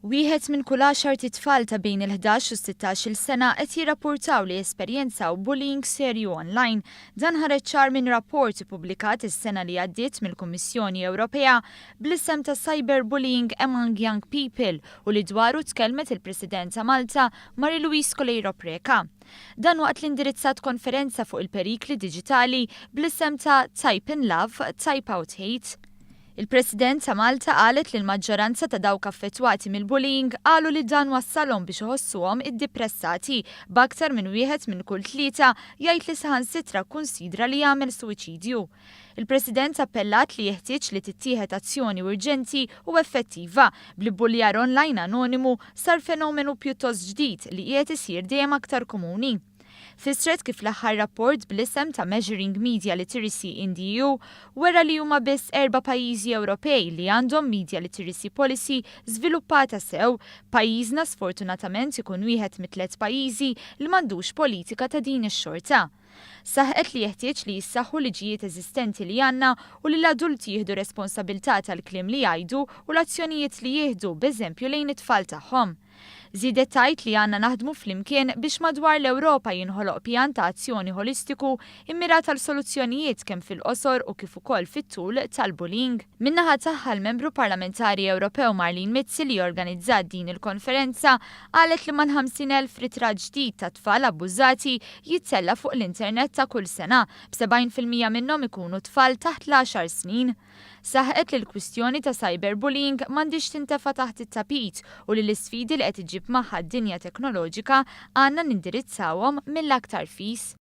Wieħed minn kull 10 tfal ta' bejn il-11 u 16 sena qed jirrappurtaw li esperjenzaw bullying serju online. Dan ħareġ ċar minn rapport ippubblikat is-sena li għaddiet mill-Kummissjoni Ewropea bl-isem ta' Cyberbullying Among Young People u li dwaru tkellmet il-President ta' Malta Marie-Louise Coleiro Preca. Dan waqt l-indirizzat konferenza fuq il-perikli diġitali bl-isem ta' Type in Love, Type Out Hate. Il-President ta' Malta qalet li l-maġġoranza ta' dawk affettwati mill-bullying qalu li dan wassalhom biex iħossuhom iddepressati b'aktar minn wieħed minn kull 3 jgħid li saħansitra kkunsidra li jagħmel suwiċidju. Il-President appellat li jeħtieġ li tittieħed azzjoni urġenti u effettiva bli buljar online anonimu sar fenomenu pjuttost ġdid li qiegħed isir dejjem aktar komuni. Fisret kif l-aħħar rapport bl-isem ta' Measuring Media Literacy in the EU wera li huma biss 4 pajjiżi Ewropej li għandhom Media Literacy Policy żviluppata sew, pajjiżna sfortunatament ikun wieħed mit-3 pajjiżi li m'għandux politika ta' din ix-xorta. Saħqet li jeħtieġ li jissaħħu liġijiet eżistenti li għandna u li l-adulti jieħdu responsabilità tal-kliem li jgħidu u l-azzjonijiet li jieħdu b'eżempju lejn it-tfal tagħhom. Żiedet tgħid li għandna naħdmu flimkien biex madwar l-Ewropa jinħoloq pjan ta' azzjoni holistiku immirat għal soluzzjonijiet kemm fil-qosor u kif ukoll fit-tul tal-bullying. Min-naħa tagħha l-Membru Parlamentari Ewropew Marlene Mizzi li organizzat din il-konferenza qalet li man 50,000 ritratt ġdid ta' tfal abbużati jittella fuq l-internet ta' kull sena, b'70% minnhom ikunu tfal taħt l-10 snin. Saħqet li l-kwistjoni ta' cyberbullying m'għandix tintefa' taħt it-tapit u li l-isfidi li qed iġib magħha d-dinja teknoloġika għandna nindirizzawhom mill-aktar fis.